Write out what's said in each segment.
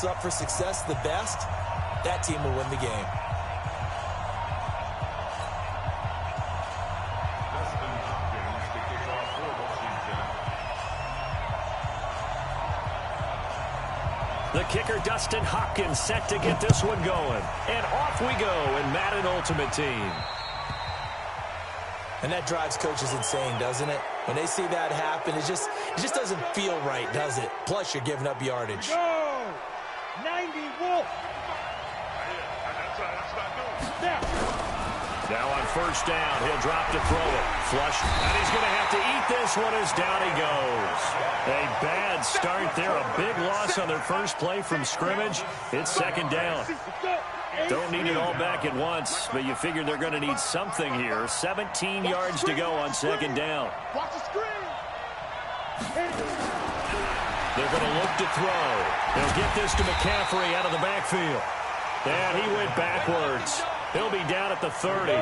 up for success the best, that team will win the game. The kicker, Dustin Hopkins, set to get this one going. And off we go in Madden Ultimate Team. And that drives coaches insane, doesn't it? When they see that happen, it just doesn't feel right, does it? Plus, you're giving up yardage. Go! 90 Wolf! Now on first down, he'll drop to throw it. Flush, and he's going to have to eat this one as down he goes. A bad start there, a big loss on their first play from scrimmage. It's second down. Don't need it all back at once, but you figure they're going to need something here. 17 yards to go on second down. Watch the screen! They're going to look to throw. They'll get this to McCaffrey out of the backfield. And he went backwards. He'll be down at the 30.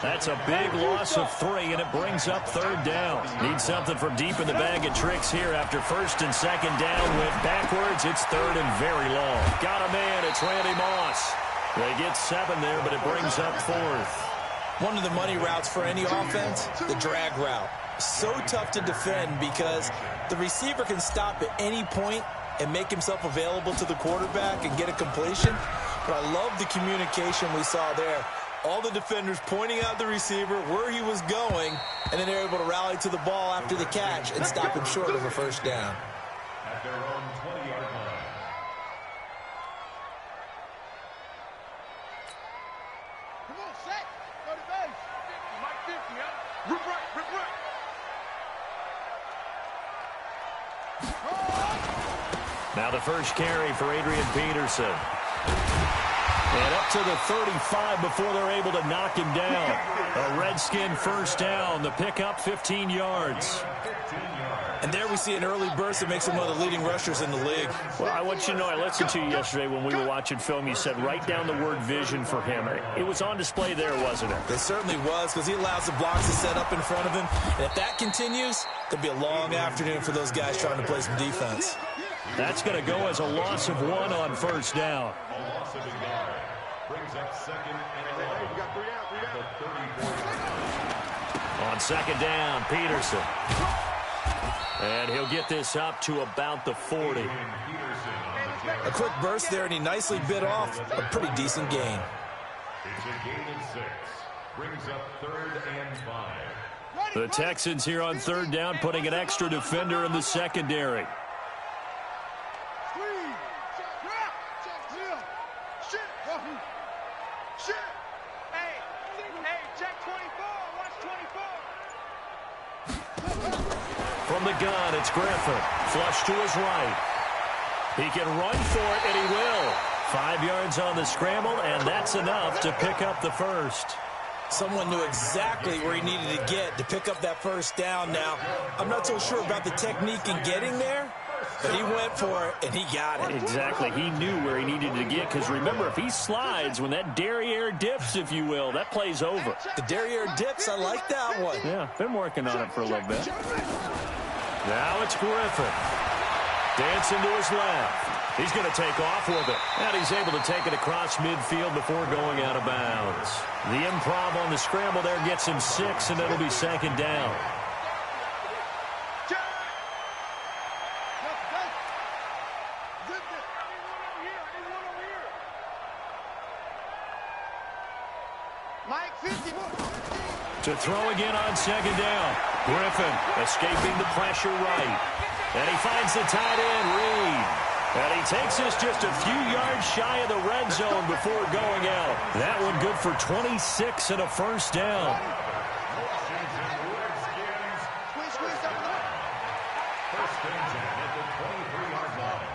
That's a big loss of 3, and it brings up third down. Need something from deep in the bag of tricks here after first and second down. Went backwards. It's third and very long. Got a man. It's Randy Moss. They get 7 there, but it brings up fourth. One of the money routes for any offense, the drag route. So tough to defend because the receiver can stop at any point and make himself available to the quarterback and get a completion. But I love the communication we saw there. All the defenders pointing out the receiver, where he was going, and then they're able to rally to the ball after the catch and stop him short of a first down. At their own 20-yard line. Come on, set! Go to base! Mike 50, huh? Rip right, rip right! Now the first carry for Adrian Peterson. And up to the 35 before they're able to knock him down. A Redskin first down. The pickup 15 yards. And there we see an early burst that makes him one of the leading rushers in the league. Well, I want you to know, I listened to you yesterday when we were watching film. You said write down the word vision for him. It was on display there, wasn't it? It certainly was, because he allows the blocks to set up in front of him. And if that continues, it'll be a long afternoon for those guys trying to play some defense. That's going to go as a loss of 1 on first down. A loss of a yard. Brings up second and 11. You got 3 down. On second down, Peterson. And he'll get this up to about the 40. A quick burst there, and he nicely bit off a pretty decent gain. It's a gain of 6. Brings up third and 5. The Texans here on third down, putting an extra defender in the secondary. From the gun, it's Griffin. Flush to his right. He can run for it, and he will. 5 yards on the scramble, and that's enough to pick up the first. Someone knew exactly where he needed to get to pick up that first down. Now, I'm not so sure about the technique in getting there, but he went for it, and he got it. Exactly. He knew where he needed to get, because remember, if he slides, when that derriere dips, if you will, that play's over. The derriere dips, I like that one. Yeah, been working on it for a little bit. Now it's Griffin. Dancing to his left. He's going to take off with it. And he's able to take it across midfield before going out of bounds. The improv on the scramble there gets him 6, and it'll be second down. Mike 50. To throw again on second down. Griffin escaping the pressure right. And he finds the tight end, Reed. And he takes this just a few yards shy of the red zone before going out. That one good for 26 and a first down. First and 10 at the 23-yard line.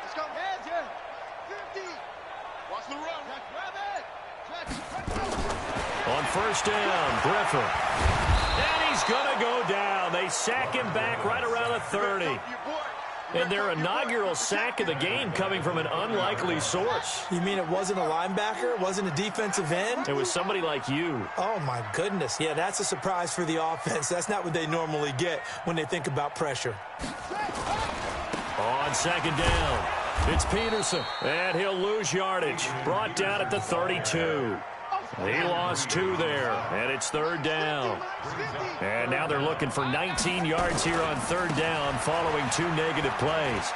Let's go. Heads, yeah. 50. Watch the run. Grab it. On first down, Griffin. And he's going to go down. They sack him back right around the 30. And their inaugural sack of the game coming from an unlikely source. You mean it wasn't a linebacker? It wasn't a defensive end? It was somebody like you. Oh, my goodness. Yeah, that's a surprise for the offense. That's not what they normally get when they think about pressure. On second down, it's Peterson, and he'll lose yardage. Brought down at the 32. He lost 2 there, and it's third down. And now they're looking for 19 yards here on third down following 2 negative plays.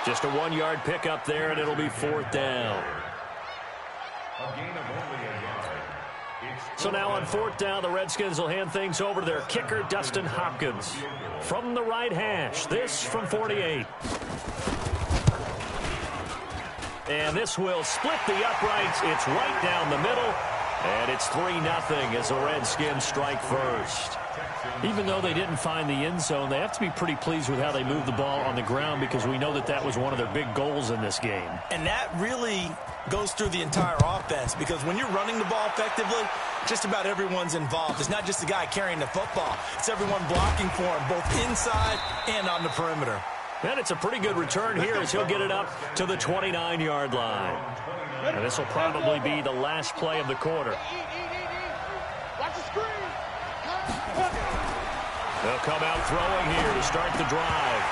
Just a 1-yard pickup there, and it'll be fourth down. So now on fourth down, the Redskins will hand things over to their kicker, Dustin Hopkins. From the right hash, this from 48. And this will split the uprights. It's right down the middle. And it's 3-0 as the Redskins strike first. Even though they didn't find the end zone, they have to be pretty pleased with how they moved the ball on the ground because we know that that was one of their big goals in this game. And that really goes through the entire offense because when you're running the ball effectively, just about everyone's involved. It's not just the guy carrying the football. It's everyone blocking for him, both inside and on the perimeter. And it's a pretty good return here as he'll get it up to the 29-yard line. And this will probably be the last play of the quarter. Watch the screen. They'll come out throwing here to start the drive.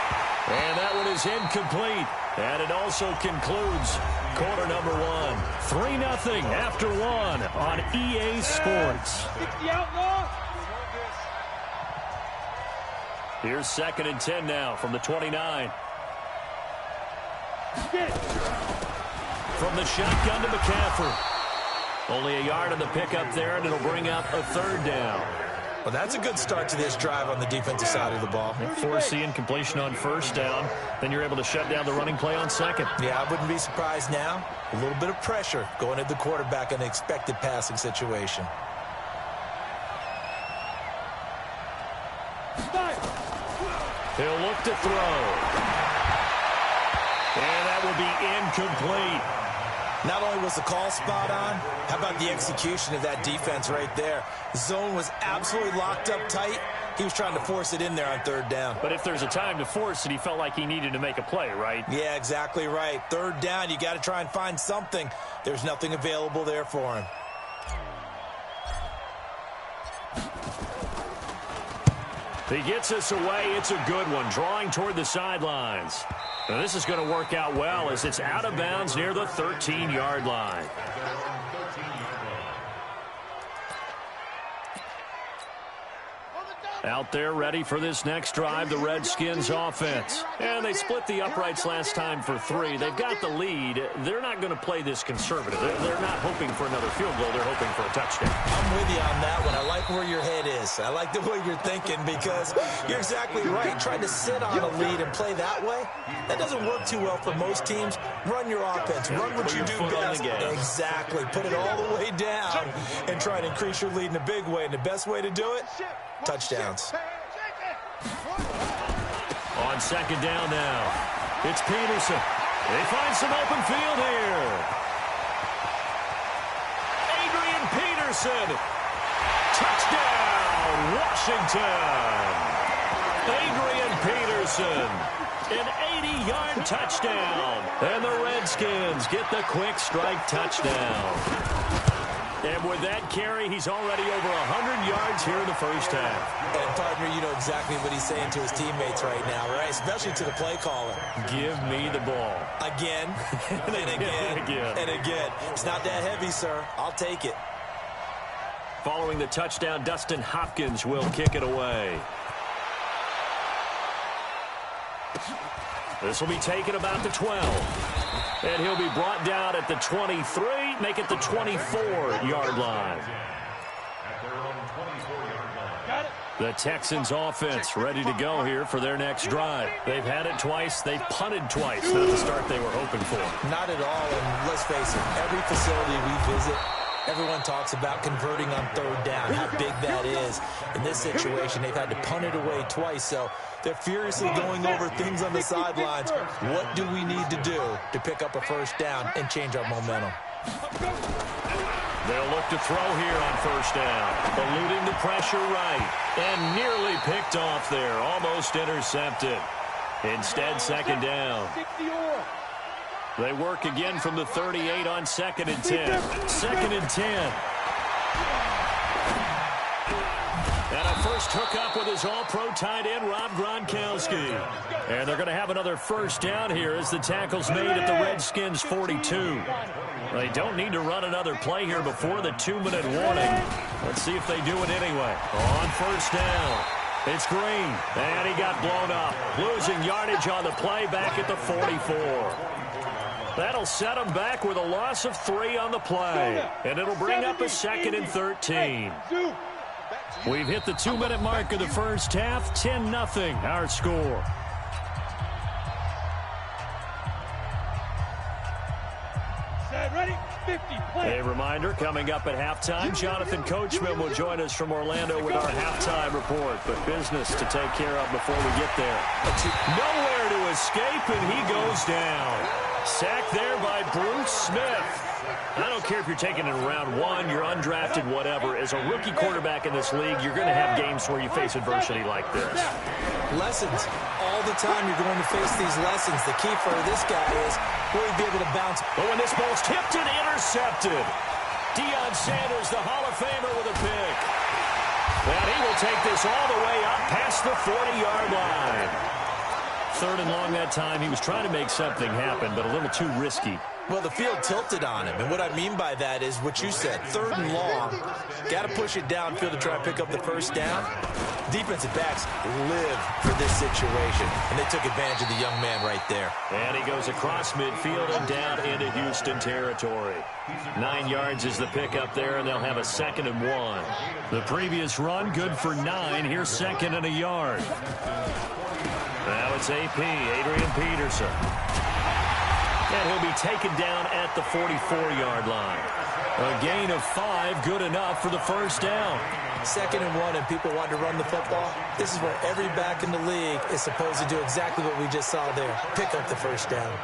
And that one is incomplete. And it also concludes quarter number 1. 3-0 after 1 on EA Sports. 60 outlaw. Here's 2nd and 10 now from the 29. From the shotgun to McCaffrey. Only a yard on the pickup there, and it'll bring up a third down. Well, that's a good start to this drive on the defensive side of the ball. Forcing completion on first down. Then you're able to shut down the running play on second. Yeah, I wouldn't be surprised now. A little bit of pressure going at the quarterback in an expected passing situation. He'll look to throw. And that will be incomplete. Not only was the call spot on, how about the execution of that defense right there? The zone was absolutely locked up tight. He was trying to force it in there on third down. But if there's a time to force it, he felt like he needed to make a play, right? Yeah, exactly right. Third down, you got to try and find something. There's nothing available there for him. He gets us away. It's a good one, drawing toward the sidelines. Now, this is going to work out well as it's out of bounds near the 13-yard line. Out there ready for this next drive, the Redskins offense. And they split the uprights last time for 3. They've got the lead. They're not going to play this conservative. They're not hoping for another field goal. They're hoping for a touchdown. I'm with you on that one. I like where your head is. I like the way you're thinking because you're exactly right. Trying to sit on a lead and play that way, that doesn't work too well for most teams. Run your offense. Run what you do best. Exactly. Put it all the way down and try to increase your lead in a big way. And the best way to do it, touchdowns. On second down now, it's Peterson. They find some open field here. Adrian Peterson. Touchdown, Washington. Adrian Peterson. An 80-yard touchdown. And the Redskins get the quick strike touchdown. And with that carry, he's already over 100 yards here in the first half. And, partner, you know exactly what he's saying to his teammates right now, right? Especially to the play caller. Give me the ball. Again, and again, and again. It's not that heavy, sir. I'll take it. Following the touchdown, Dustin Hopkins will kick it away. This will be taken about the 12. And he'll be brought down at the 23, make it the 24-yard line. The Texans offense ready to go here for their next drive. They've had it twice. They've punted twice. Not the start they were hoping for. Not at all. And let's face it, every facility we visit, everyone talks about converting on third down, how big that is. In this situation, they've had to punt it away twice, so they're furiously going over things on the sidelines. What do we need to do to pick up a first down and change our momentum? They'll look to throw here on first down. Eluding the pressure right. And nearly picked off there. Almost intercepted. Instead, second down. They work again from the 38 on 2nd and 10. 2nd and 10. And a first hookup with his all-pro tight end, Rob Gronkowski. And they're going to have another first down here as the tackle's made at the Redskins' 42. They don't need to run another play here before the 2-minute warning. Let's see if they do it anyway. On first down, it's Green. And he got blown up, losing yardage on the play back at the 44. That'll set him back with a loss of 3 on the play. And it'll bring up a 2nd and 13. We've hit the 2-minute mark of the first half. 10-0 our score. A reminder, coming up at halftime, Jonathan Coachman will join us from Orlando with our halftime report. But business to take care of before we get there. Nowhere to escape, and he goes down. Sacked there by Bruce Smith. I don't care if you're taking it in round 1, you're undrafted, whatever. As a rookie quarterback in this league, you're going to have games where you face adversity like this. Lessons. All the time you're going to face these lessons. The key for this guy is will he be able to bounce. But when this ball's tipped and intercepted, Deion Sanders, the Hall of Famer, with a pick. And he will take this all the way up past the 40-yard line. 3rd and long that time. He was trying to make something happen, but a little too risky. Well, the field tilted on him, and what I mean by that is what you said, 3rd and long, got to push it downfield to try and pick up the first down. Defensive backs live for this situation, and they took advantage of the young man right there. And he goes across midfield and down into Houston territory. 9 yards is the pickup there, and they'll have a 2nd and 1. The previous run, good for 9. Here's 2nd and a yard. Now it's AP, Adrian Peterson. And he'll be taken down at the 44-yard line. A gain of 5, good enough for the first down. 2nd and 1, and people want to run the football. This is where every back in the league is supposed to do exactly what we just saw there. Pick up the first down.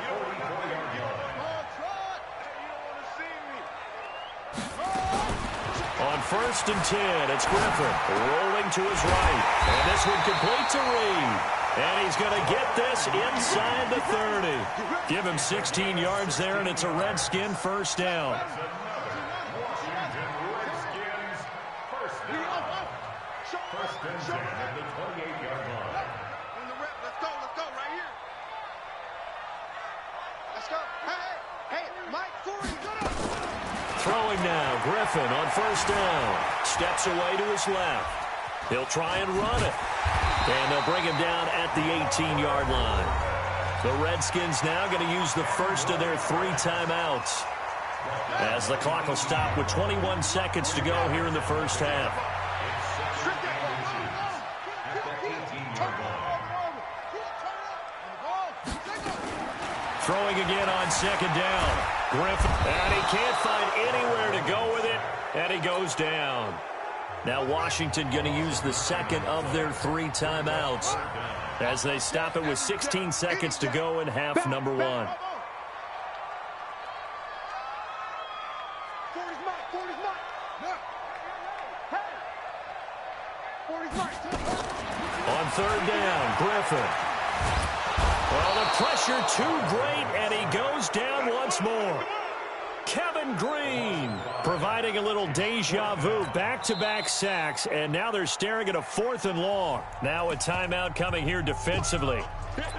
On 1st and 10, it's Griffin rolling to his right. And this one complete to Reed. And he's going to get this inside the 30. Give him 16 yards there, and it's a Redskin first down. First and 10 at the 28-yard line. Let's go right here. Let's go. Hey, Mike, Throwing now, Griffin on first down. Steps away to his left. He'll try and run it. And they'll bring him down at the 18-yard line. The Redskins now going to use the first of their 3 timeouts, as the clock will stop with 21 seconds to go here in the first half. Throwing again on 2nd down. Griffin, and he can't find anywhere to go with it, and he goes down. Now Washington going to use the 2nd of their 3 timeouts as they stop it with 16 seconds to go in half number 1. On 3rd down, Griffin. Well, the pressure too great, and he goes down once more. Kevin Green providing a little deja vu, back-to-back sacks, and now they're staring at a 4th and long. Now a timeout coming here defensively,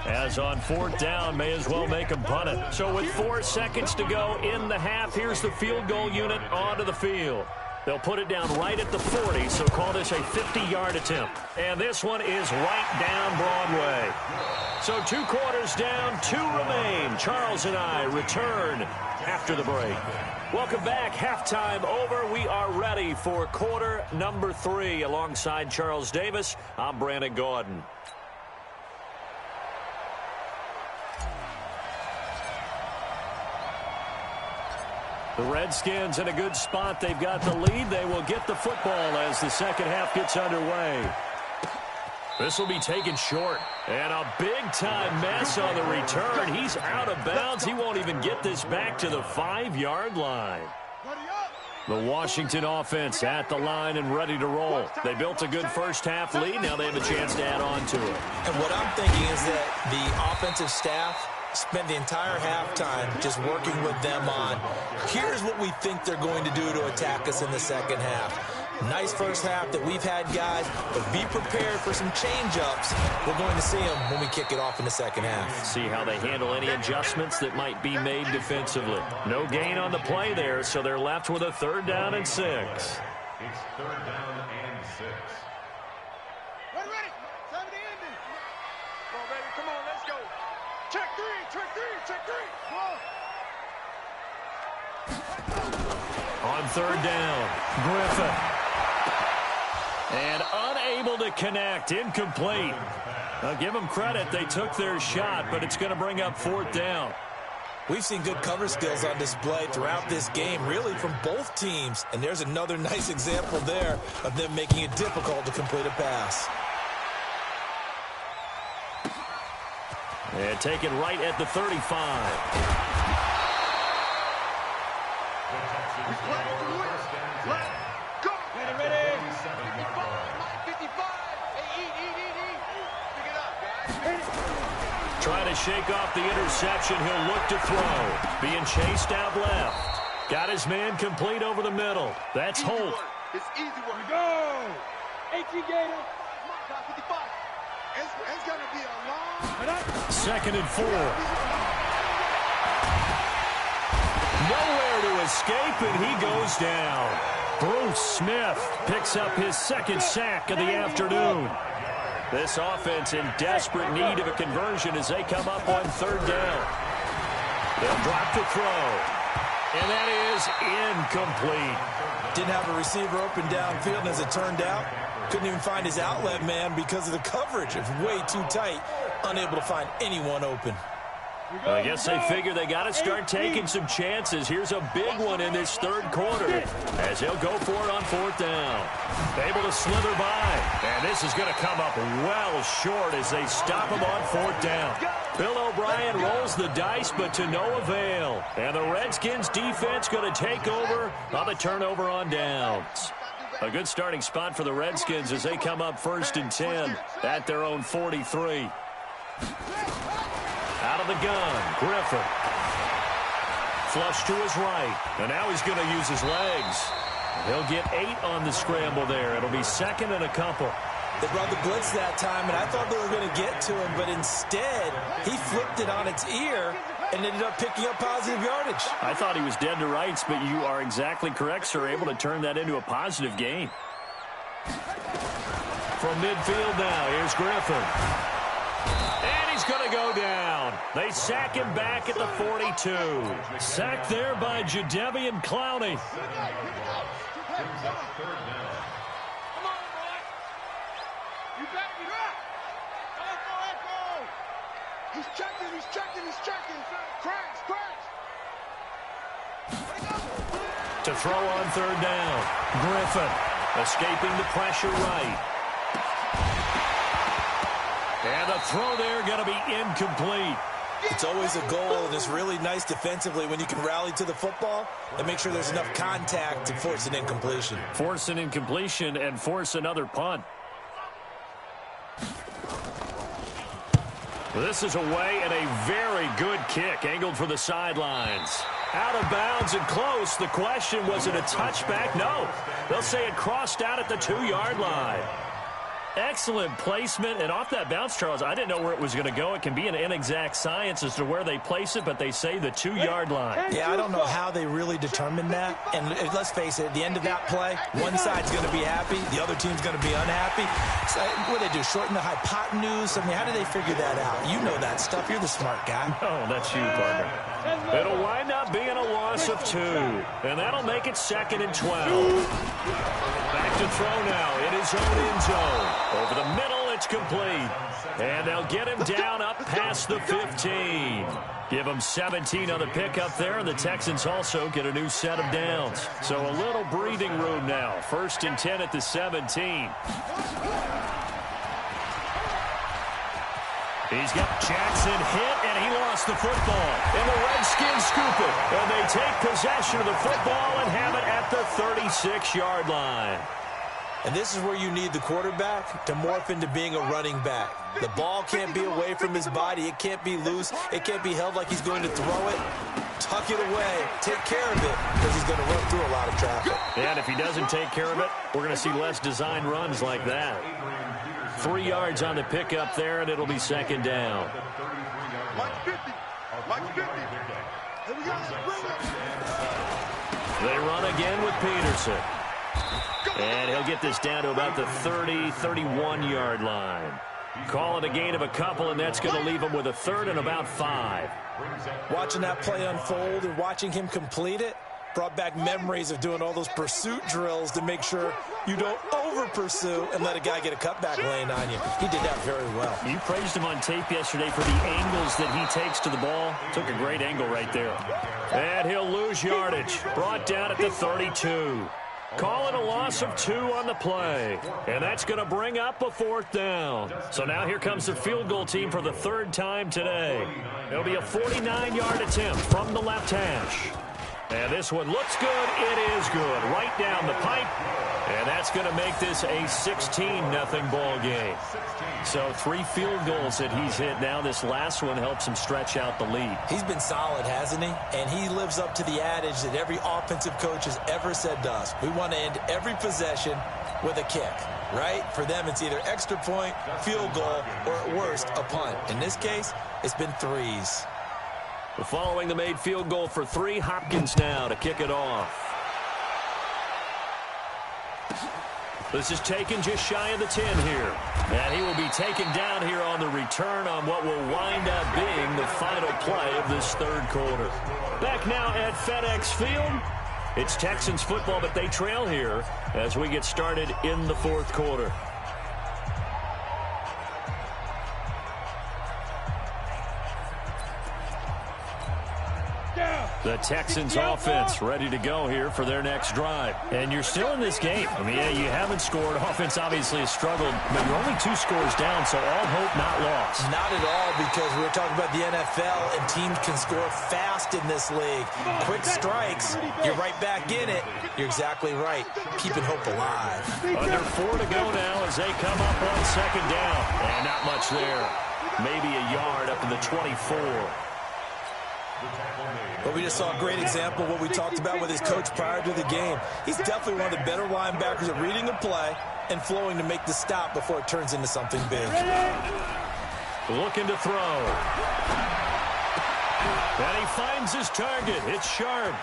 as on 4th down, may as well make them punt it. So with 4 seconds to go in the half, here's the field goal unit onto the field. They'll put it down right at the 40, so call this a 50-yard attempt. And this one is right down Broadway. So 2 quarters down, 2 remain. Charles and I return after the break. Welcome back. Halftime over. We are ready for quarter number 3. Alongside Charles Davis, I'm Brandon Gordon. The Redskins in a good spot. They've got the lead. They will get the football as the second half gets underway. This will be taken short. And a big-time mess on the return. He's out of bounds. He won't even get this back to the 5-yard line. The Washington offense at the line and ready to roll. They built a good first-half lead. Now they have a chance to add on to it. And what I'm thinking is that the offensive staff spent the entire halftime just working with them on, here's what we think they're going to do to attack us in the second half. Nice first half that we've had, guys, but be prepared for some change-ups. We're going to see them when we kick it off in the second half. See how they handle any adjustments that might be made defensively. No gain on the play there, so they're left with a 3rd down and 6. It's 3rd down and 6. Ready. Time to end it. Come on, baby. Come on, let's go. Check three. Come on. On 3rd down, Griffin. And unable to connect, incomplete. I'll give them credit, they took their shot, but it's going to bring up 4th down. We've seen good cover skills on display throughout this game, really from both teams. And there's another nice example there of them making it difficult to complete a pass. And taken right at the 35. Ready. 55. Hey, eat. Pick it up, guys. Trying to shake off the interception. He'll look to throw. Being chased out left. Got his man complete over the middle. That's Holt. It's easy work. Go. 18 Gator. 55. It's going to be a long. 2nd and 4. Nowhere to escape, and he goes down. Bruce Smith picks up his 2nd sack of the afternoon. This offense in desperate need of a conversion as they come up on 3rd down. They'll drop to throw. And that is incomplete. Didn't have a receiver open downfield, and as it turned out, couldn't even find his outlet man because of the coverage. It's way too tight, unable to find anyone open. I guess they figure they got to start taking some chances. Here's a big one in this 3rd quarter as he'll go for it on 4th down. Able to slither by, and this is going to come up well short as they stop him on 4th down. Bill O'Brien rolls the dice, but to no avail. And the Redskins defense going to take over on the turnover on downs. A good starting spot for the Redskins as they come up 1st and 10 at their own 43. Out of the gun, Griffin. Flush to his right, and now he's going to use his legs. He'll get 8 on the scramble there. It'll be 2nd and a couple. They brought the blitz that time, and I thought they were going to get to him, but instead, he flipped it on its ear and ended up picking up positive yardage. I thought he was dead to rights, but you are exactly correct, sir. Able to turn that into a positive gain. From midfield now, here's Griffin. And he's going to go down. They sack him back at the 42. Sacked there by Jadeveon Clowney. You back it up. Echo. He's checking. Crash. To throw on 3rd down. Griffin escaping the pressure right. And the throw there going to be incomplete. It's always a goal, and it's really nice defensively when you can rally to the football and make sure there's enough contact to force an incompletion. Force an incompletion and force another punt. This is away and a very good kick angled for the sidelines. Out of bounds and close. The question, was it a touchback? No. They'll say it crossed out at the 2-yard line. Excellent placement, and off that bounce, Charles, I didn't know where it was going to go. It can be an inexact science as to where they place it, but they say the 2-yard line. Yeah, I don't know how they really determined that. And let's face it, at the end of that play, one side's going to be happy, the other team's going to be unhappy. So, what do they do, shorten the hypotenuse? I mean, how do they figure that out? You know that stuff. You're the smart guy. Oh, that's you, partner. It'll wind up being a loss of 2, and that'll make it 2nd and 12. Back to throw now in his own end zone. Over the middle, it's complete. And they'll get him down up past the 15. Give him 17 on the pickup there, and the Texans also get a new set of downs. So a little breathing room now. 1st and 10 at the 17. He's got Jackson hit, and he lost the football. And the Redskins scoop it. And they take possession of the football and have it at the 36-yard line. And this is where you need the quarterback to morph into being a running back. The ball can't be away from his body. It can't be loose. It can't be held like he's going to throw it. Tuck it away. Take care of it because he's going to run through a lot of traffic. And if he doesn't take care of it, we're going to see less design runs like that. 3 yards on the pickup there, and it'll be second down. Mike 50. Mike 50. Here we go. They run again with Peterson. And he'll get this down to about the 30, 31-yard line. Call it a gain of a couple, and that's going to leave him with a third and about 5. Watching that play unfold and watching him complete it brought back memories of doing all those pursuit drills to make sure you don't over-pursue and let a guy get a cutback lane on you. He did that very well. You praised him on tape yesterday for the angles that he takes to the ball. Took a great angle right there. And he'll lose yardage. Brought down at the 32. Call it a loss of 2 on the play. And that's going to bring up a 4th down. So now here comes the field goal team for the 3rd time today. It'll be a 49-yard attempt from the left hash. And this one looks good. It is good. Right down the pipe. And that's going to make this a 16-0 ball game. So 3 field goals that he's hit now. This last one helps him stretch out the lead. He's been solid, hasn't he? And he lives up to the adage that every offensive coach has ever said to us. We want to end every possession with a kick, right? For them, it's either extra point, field goal, or at worst, a punt. In this case, it's been 3s. Following the made field goal for 3, Hopkins now to kick it off. This is taken just shy of the 10 here. And he will be taken down here on the return on what will wind up being the final play of this 3rd quarter. Back now at FedEx Field. It's Texans football, but they trail here as we get started in the 4th quarter. The Texans offense ready to go here for their next drive. And you're still in this game. I mean, yeah, you haven't scored. Offense obviously has struggled, but you're only 2 scores down, so all hope not lost. Not at all, because we were talking about the NFL, and teams can score fast in this league. Quick strikes, you're right back in it. You're exactly right. Keeping hope alive. Under 4 to go now as they come up on 2nd down. And not much there. Maybe a yard up to the 24. But we just saw a great example of what we talked about with his coach prior to the game. He's definitely one of the better linebackers at reading a play and flowing to make the stop before it turns into something big. Looking to throw. And he finds his target. It's Sharp.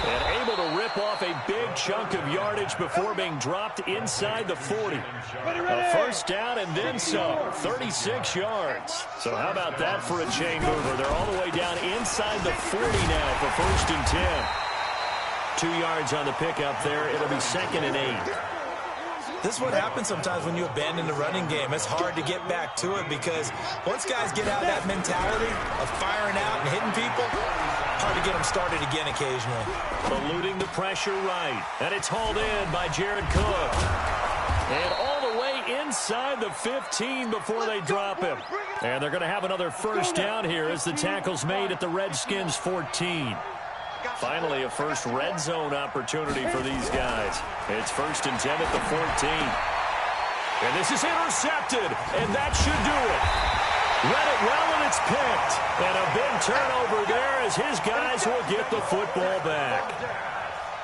And able to rip off a big chunk of yardage before being dropped inside the 40. A first down and then some. 36 yards. So how about that for a chain mover? They're all the way down inside the 40 now for 1st and 10. 2 yards on the pickup there. It'll be 2nd and 8. This is what happens sometimes when you abandon the running game. It's hard to get back to it because once guys get out of that mentality of firing out and hitting people, hard to get them started again occasionally. Eluding the pressure right. And it's hauled in by Jared Cook. And all the way inside the 15 before they drop him. And they're going to have another first down here as the tackle's made at the Redskins 14. Finally, a first red zone opportunity for these guys. It's 1st and 10 at the 14. And this is intercepted, and that should do it. Read it well, and it's picked. And a big turnover there as his guys will get the football back.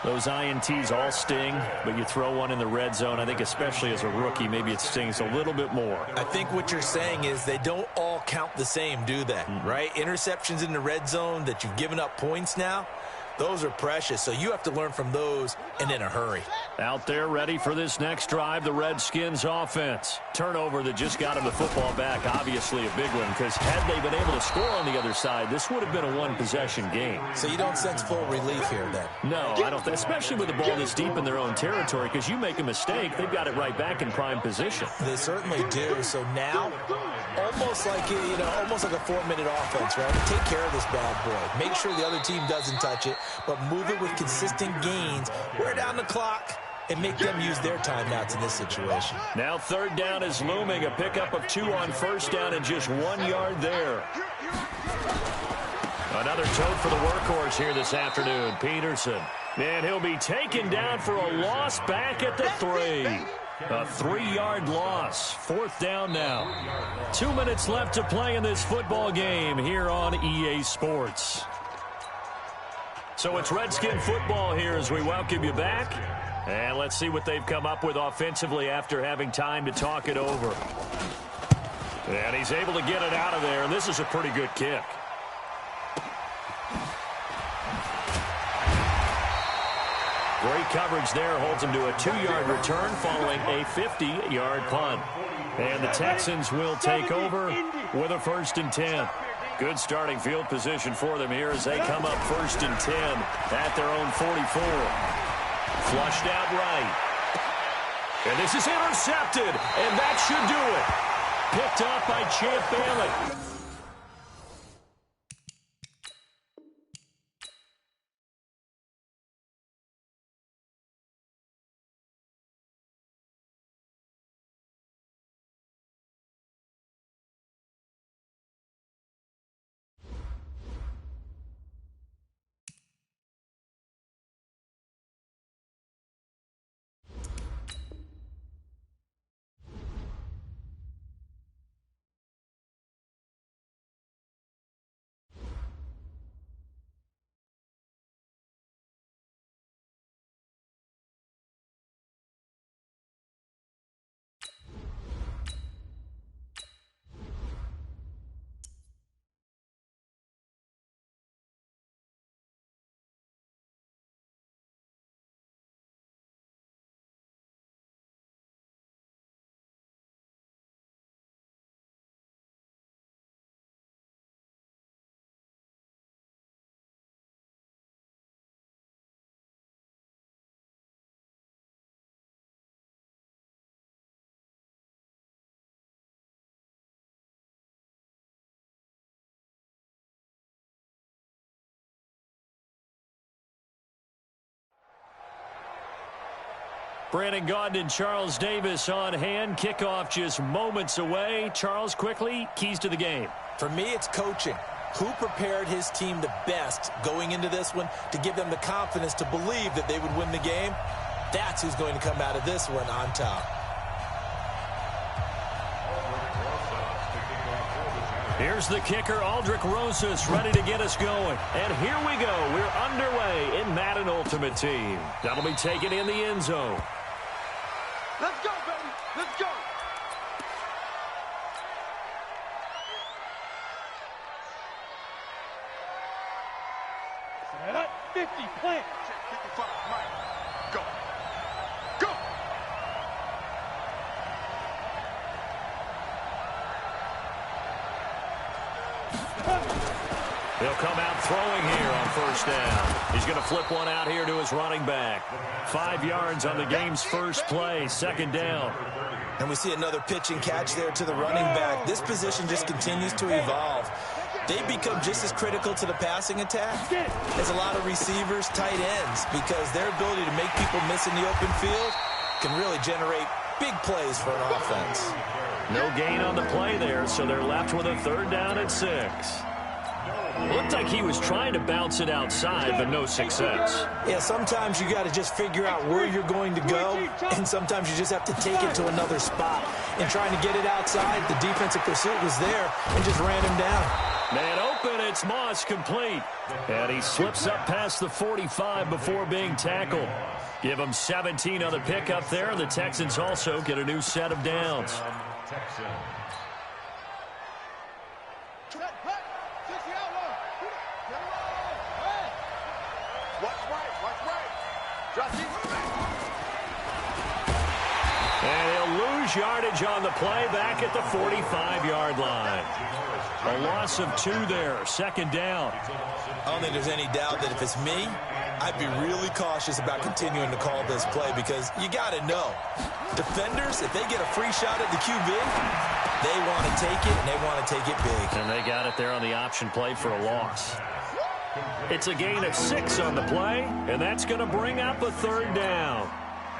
Those INTs all sting, but you throw one in the red zone, I think especially as a rookie, maybe it stings a little bit more. I think what you're saying is they don't all count the same, do they? Right? Interceptions in the red zone that you've given up points now, those are precious, so you have to learn from those and in a hurry. Out there ready for this next drive, the Redskins offense. Turnover that just got him the football back, obviously a big one, because had they been able to score on the other side, this would have been a one-possession game. So you don't sense full relief here then? No, I don't, especially with the ball this deep in their own territory, because you make a mistake, they've got it right back in prime position. They certainly do. So now, almost like a 4-minute offense, right? Take care of this bad boy. Make sure the other team doesn't touch it, but move it with consistent gains. Wear down the clock. and make them use their timeouts in this situation. Now third down is looming. A pickup of 2 on first down and just 1 yard there. Another tote for the workhorse here this afternoon, Peterson. And he'll be taken down for a loss back at the 3. A 3-yard loss. Fourth down now. 2 minutes left to play in this football game here on EA Sports. So it's Redskin football here as we welcome you back. And let's see what they've come up with offensively after having time to talk it over. And he's able to get it out of there, and this is a pretty good kick. Great coverage there, holds him to a 2-yard return following a 50-yard punt. And the Texans will take over with a 1st and 10. Good starting field position for them here as they come up 1st and 10 at their own 44. Flushed out right. And this is intercepted, and that should do it. Picked up by Champ Bailey. Brandon Gaudin and Charles Davis on hand. Kickoff just moments away. Charles, quickly, keys to the game. For me, it's coaching. Who prepared his team the best going into this one to give them the confidence to believe that they would win the game? That's who's going to come out of this one on top. Here's the kicker, Aldrich Rosas, ready to get us going. And here we go. We're underway in Madden Ultimate Team. That'll be taken in the end zone. Let's go, baby. Let's go. Set up. 50, plant. Check, 55, Mike. Go. Go. He'll come out throwing here on first down. He's going to flip one out here to his running back. 5 yards on the game's first play, second down. And we see another pitch and catch there to the running back. This position just continues to evolve. They become just as critical to the passing attack as a lot of receivers, tight ends, because their ability to make people miss in the open field can really generate big plays for an offense. No gain on the play there, so they're left with a third down at 6. Looked like he was trying to bounce it outside, but no success. Yeah, sometimes you got to just figure out where you're going to go, and sometimes you just have to take it to another spot. In trying to get it outside, the defensive pursuit was there and just ran him down. Man open, it's Moss complete. And he slips up past the 45 before being tackled. Give him 17 on the pickup there. The Texans also get a new set of downs. And he'll lose yardage on the play back at the 45-yard line. A loss of 2 there, second down. I don't think there's any doubt that if it's me, I'd be really cautious about continuing to call this play because you got to know. Defenders, if they get a free shot at the QB, they want to take it, and they want to take it big. And they got it there on the option play for a loss. It's a gain of 6 on the play, and that's going to bring up a third down.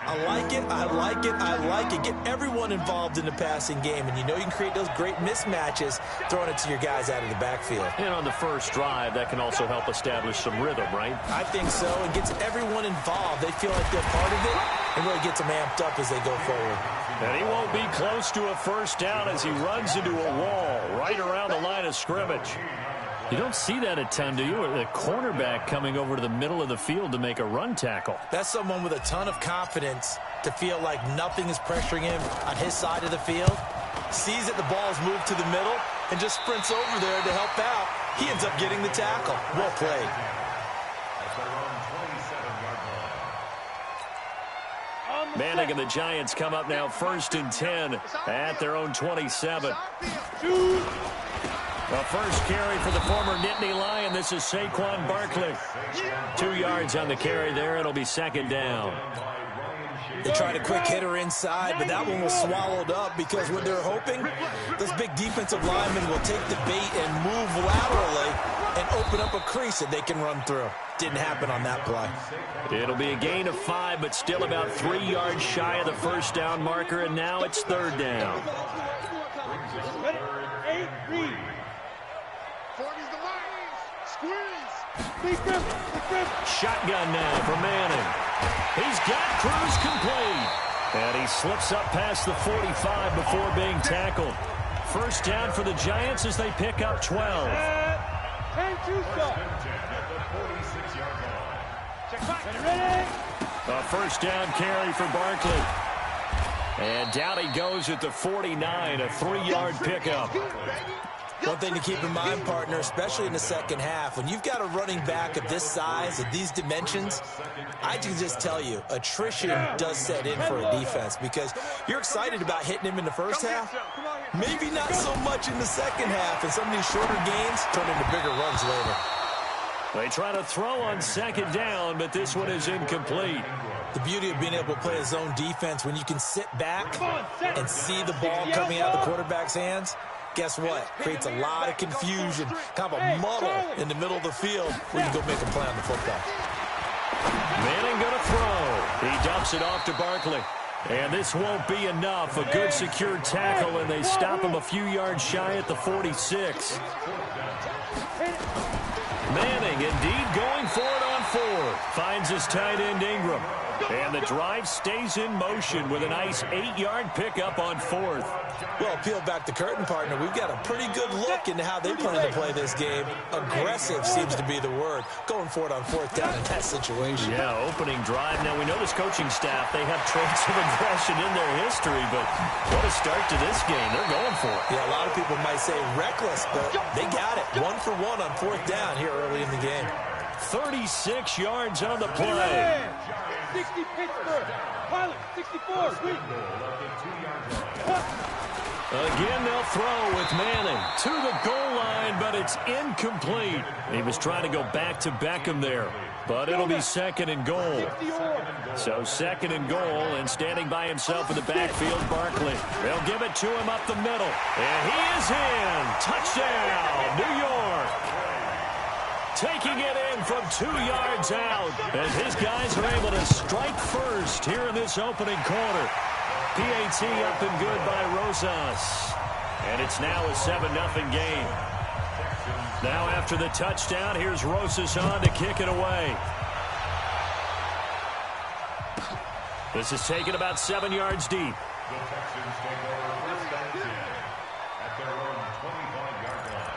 I like it, I like it, I like it. Get everyone involved in the passing game, and you know you can create those great mismatches throwing it to your guys out of the backfield. And on the first drive, that can also help establish some rhythm, right? I think so, and gets everyone involved. They feel like they're part of it, and really gets them amped up as they go forward. And he won't be close to a first down as he runs into a wall right around the line of scrimmage. You don't see that a ton, do you? The cornerback coming over to the middle of the field to make a run tackle. That's someone with a ton of confidence to feel like nothing is pressuring him on his side of the field. Sees that the ball's moved to the middle and just sprints over there to help out. He ends up getting the tackle. Well played. Manning and the Giants come up now 1st and 10 at their own 27. The first carry for the former Nittany Lion. This is Saquon Barkley. 2 yards on the carry there. It'll be 2nd down. They tried a quick hitter inside, but that one was swallowed up because what they're hoping, this big defensive lineman will take the bait and move laterally and open up a crease that they can run through. Didn't happen on that play. It'll be a gain of 5, but still about 3 yards shy of the first down marker, and now it's 3rd down. Shotgun now for Manning. He's got Cruz complete. And he slips up past the 45 before being tackled. First down for the Giants as they pick up 12. A first down carry for Barkley. And down he goes at the 49, a 3-yard pickup. One thing to keep in mind, partner, especially in the second half, when you've got a running back of this size, of these dimensions, I can just tell you, attrition does set in for a defense because you're excited about hitting him in the first half, maybe not so much in the second half, and some of these shorter gains turn into bigger runs later. They try to throw on 2nd down, but this one is incomplete. The beauty of being able to play a zone defense when you can sit back and see the ball coming out of the quarterback's hands, guess what? Creates a lot of confusion, kind of a muddle in the middle of the field where you can go make a play on the football. Manning going to throw. He dumps it off to Barkley. And this won't be enough. A good secure tackle, and they stop him a few yards shy at the 46. Manning indeed going for it on 4. Finds his tight end Ingram. And the drive stays in motion with a nice 8-yard pickup on 4th. Well, peel back the curtain, partner. We've got a pretty good look into how they plan to play this game. Aggressive seems to be the word. Going for it on 4th down in that situation. Yeah, opening drive. Now, we know this coaching staff, they have traits of aggression in their history, but what a start to this game. They're going for it. Yeah, a lot of people might say reckless, but they got it. 1 for 1 on 4th down here early in the game. 36 yards on the play. 60 Pittsburgh. Pilot, 64. Sweet. Again, they'll throw with Manning to the goal line, but it's incomplete. He was trying to go back to Beckham there, but it'll be 2nd and goal. So 2nd and goal, and standing by himself in the backfield, Barkley. They'll give it to him up the middle, and he is in. Touchdown, New York. Taking it in from 2 yards out, and his guys are able to strike first here in this opening quarter. PAT up and good by Rosas. And it's now a 7-0 game. Now after the touchdown, here's Rosas on to kick it away. This is taken about 7 yards deep. The Texans take over 1st and 10 at their own 25-yard line.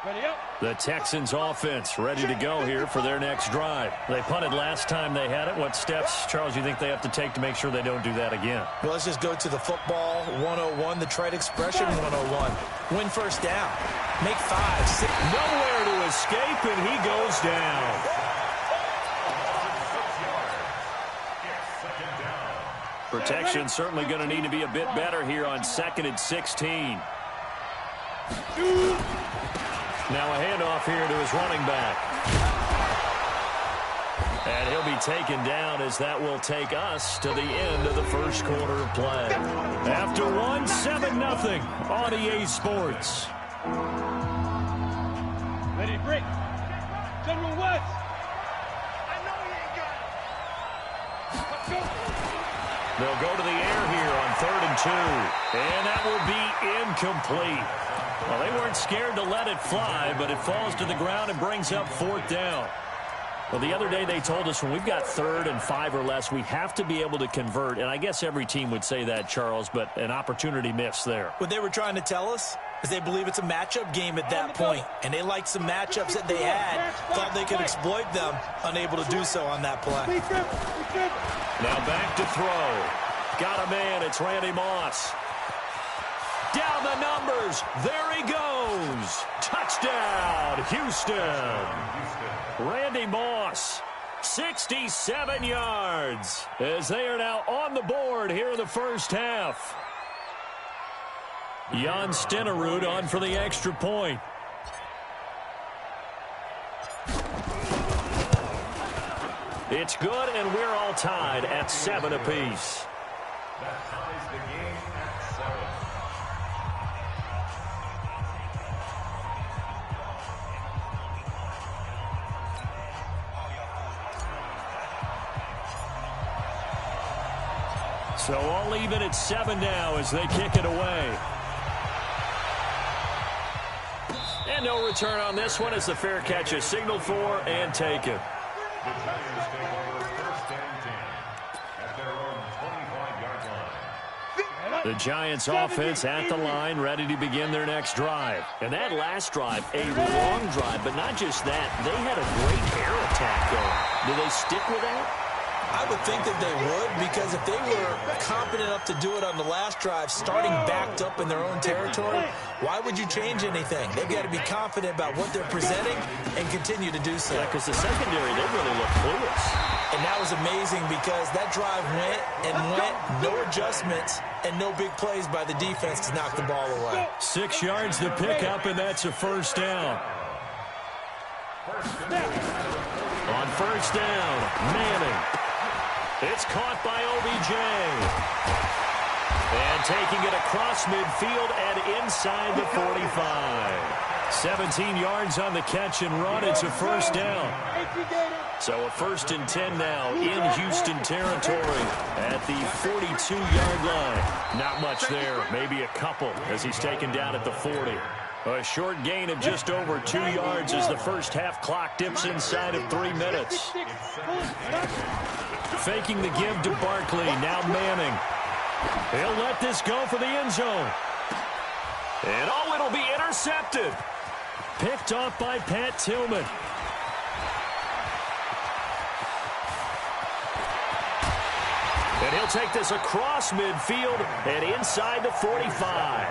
Ready up. The Texans offense ready to go here for their next drive. They punted last time they had it. What steps, Charles, you think they have to take to make sure they don't do that again? Well, let's just go to the football 101, the trade expression 101. Win first down. Make 5, 6. Nowhere to escape, and he goes down. Protection certainly going to need to be a bit better here on 2nd and 16. Now a handoff here to his running back. And he'll be taken down as that will take us to the end of the first quarter of play. After 1, 7-0 on EA Sports. Ready, break. General Woods. I know he ain't got it. Let's go. They'll go to the air here on 3rd and 2. And that will be incomplete. Well, they weren't scared to let it fly, but it falls to the ground and brings up 4th down. Well, the other day they told us when we've got 3rd and 5 or less, we have to be able to convert. And I guess every team would say that, Charles, but an opportunity missed there. What they were trying to tell us is they believe it's a matchup game at that point, and they liked some matchups that they had, thought they could exploit them, unable to do so on that play. Now back to throw. Got a man. It's Randy Moss. Down the numbers. There he goes. Touchdown, Houston. Randy Moss, 67 yards, as they are now on the board here in the first half. Jan Stenerud on for the extra point. It's good, and we're all tied at 7 apiece. That ties the game at 7. So all even at 7 now as they kick it away. And no return on this one as the fair catch is signaled for and taken. The Tigers take over 1st and 10 at their own 25-yard line. The Giants offense at the line, ready to begin their next drive. And that last drive, a long drive, but not just that. They had a great air attack going. Do they stick with that? I would think that they would, because if they were confident enough to do it on the last drive, starting backed up in their own territory, why would you change anything? They've got to be confident about what they're presenting and continue to do so. Yeah, because the secondary, they really look clueless. And that was amazing because that drive went and went, no adjustments, and no big plays by the defense to knock the ball away. 6 yards to pick up, and that's a first down. On first down, Manning. It's caught by OBJ. And taking it across midfield and inside the 45. 17 yards on the catch and run. It's a first down. So a 1st and 10 now in Houston territory at the 42-yard line. Not much there, maybe a couple as he's taken down at the 40. A short gain of just over 2 yards as the first half clock dips inside of 3 minutes. Faking the give to Barkley. Now Manning. He'll let this go for the end zone. And oh, it'll be intercepted. Picked off by Pat Tillman. And he'll take this across midfield and inside the 45.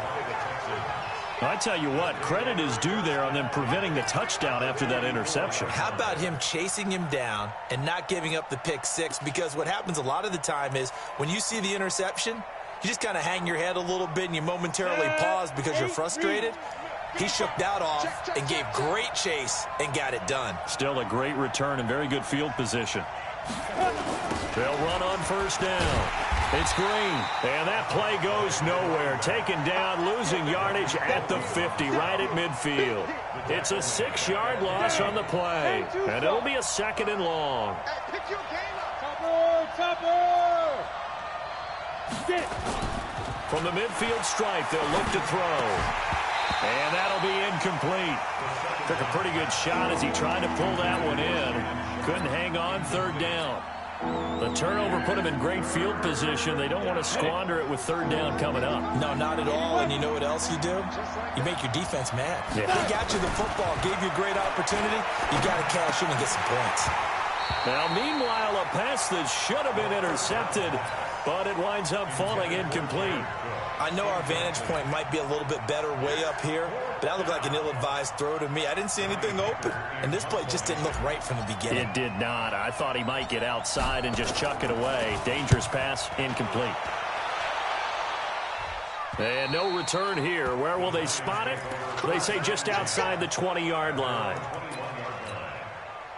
I tell you what, credit is due there on them preventing the touchdown after that interception. How about him chasing him down and not giving up the pick six? Because what happens a lot of the time is when you see the interception, you just kind of hang your head a little bit and you momentarily pause because you're frustrated. He shook that off and gave great chase and got it done. Still a great return and very good field position. They'll run on first down. It's Green, and that play goes nowhere. Taken down, losing yardage at the 50, right at midfield. It's a 6-yard loss on the play, and it'll be a 2nd and long. From the midfield stripe, they'll look to throw. And that'll be incomplete. Took a pretty good shot as he tried to pull that one in. Couldn't hang on, 3rd down. The turnover put him in great field position. They don't want to squander it with 3rd down coming up. No, not at all. And you know what else you do? You make your defense mad. Yeah. They got you the football, gave you a great opportunity. You got to cash in and get some points. Now, meanwhile, a pass that should have been intercepted, but it winds up falling incomplete. I know our vantage point might be a little bit better way up here, but that looked like an ill-advised throw to me. I didn't see anything open, and this play just didn't look right from the beginning. It did not. I thought he might get outside and just chuck it away. Dangerous pass, incomplete. And no return here. Where will they spot it? They say just outside the 20-yard line.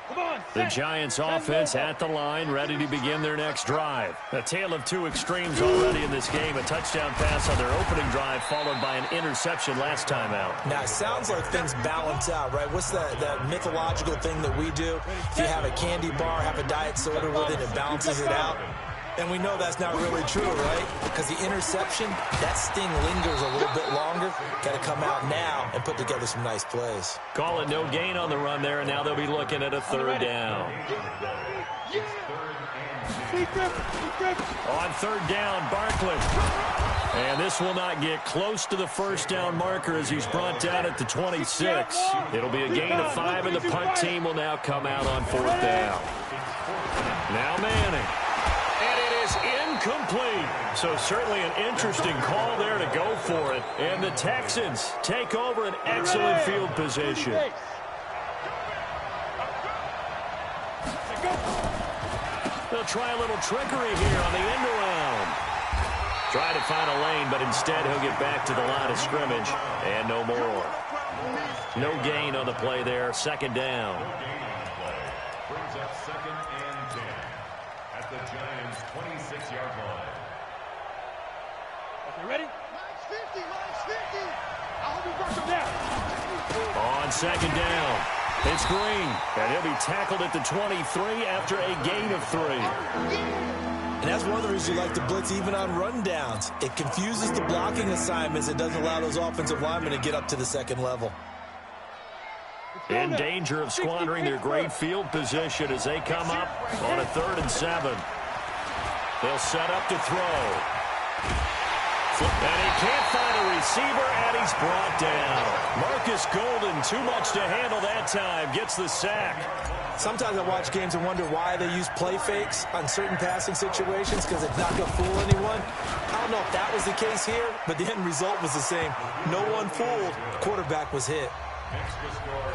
Come on, The Giants offense at the line, ready to begin their next drive. A tale of two extremes already in this game. A touchdown pass on their opening drive, followed by an interception last time out. Now, it sounds like things balance out, right? What's that mythological thing that we do? If you have a candy bar, have a diet soda with it, it balances it out. And we know that's not really true, right? Because the interception, that sting lingers a little bit longer. Got to come out now and put together some nice plays. Call it no gain on the run there, and now they'll be looking at a third down. On third down, Barkley. And this will not get close to the first down marker as he's brought down at the 26. It'll be a gain of 5, and the punt team will now come out on fourth down. Now Manning. And it is incomplete. So certainly an interesting call there to go for it. And the Texans take over an excellent field position. They'll try a little trickery here on the end around. Try to find a lane, but instead he'll get back to the line of scrimmage. And no more. No gain on the play there. Second down. Brings up 2nd and 10 at the Giants' 26-yard line. Okay, ready? Mine's 50, mine's 50. I hope you work them down. On second down, it's Green, and he'll be tackled at the 23 after a gain of 3. And that's one of the reasons you like to blitz even on rundowns. It confuses the blocking assignments. It doesn't allow those offensive linemen to get up to the second level. In danger of squandering their great field position as they come up on a 3rd and 7. They'll set up to throw. And he can't find a receiver, and he's brought down. Marcus Golden, too much to handle that time, gets the sack. Sometimes I watch games and wonder why they use play fakes on certain passing situations because it's not going to fool anyone. I don't know if that was the case here, but the end result was the same. No one fooled. The quarterback was hit.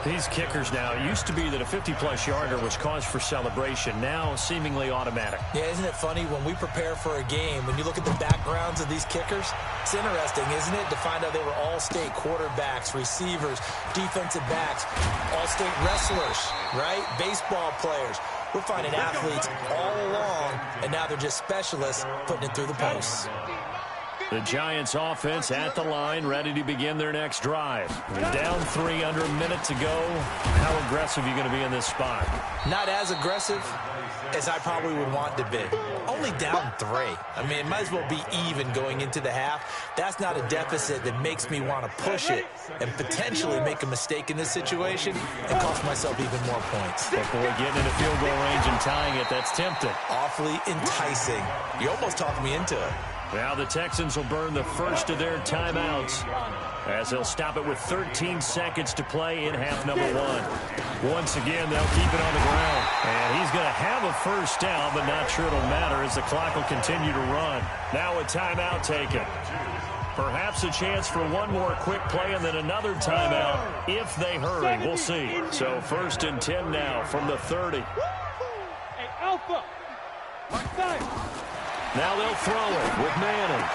These kickers now, it used to be that a 50-plus yarder was cause for celebration. Now seemingly automatic. Yeah, isn't it funny when we prepare for a game, when you look at the backgrounds of these kickers, it's interesting, isn't it, to find out they were all-state quarterbacks, receivers, defensive backs, all-state wrestlers, right? Baseball players. We're finding athletes all along, and now they're just specialists putting it through the posts. The Giants offense at the line, ready to begin their next drive. Down 3, under a minute to go. How aggressive are you going to be in this spot? Not as aggressive as I probably would want to be. Only down 3. I mean, it might as well be even going into the half. That's not a deficit that makes me want to push it and potentially make a mistake in this situation and cost myself even more points. But boy, getting into field goal range and tying it, that's tempting. Awfully enticing. You almost talked me into it. Now the Texans will burn the first of their timeouts as they'll stop it with 13 seconds to play in half number 1. Once again, they'll keep it on the ground. And he's going to have a first down, but not sure it'll matter as the clock will continue to run. Now a timeout taken. Perhaps a chance for one more quick play and then another timeout if they hurry. We'll see. So 1st and 10 now from the 30. Hey, Alpha. Now they'll throw it with Manning.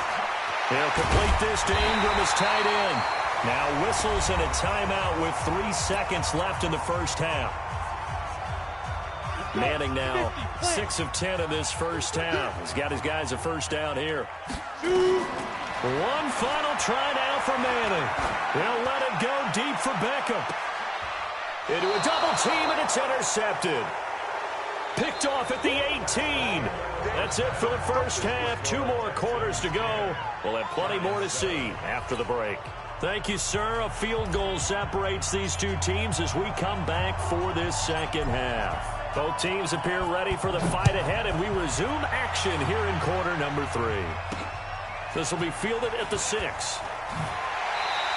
They'll complete this to Ingram as tight end. Now whistles and a timeout with 3 seconds left in the first half. Manning now 6 of 10 in this first half. He's got his guys a first down here. One final try now for Manning. They'll let it go deep for Beckham. Into a double team, and it's intercepted. Picked off at the 18. That's it for the first half. 2 more quarters to go. We'll have plenty more to see after the break. Thank you, sir. A field goal separates these two teams as we come back for this second half. Both teams appear ready for the fight ahead, and we resume action here in quarter number 3. This will be fielded at the 6.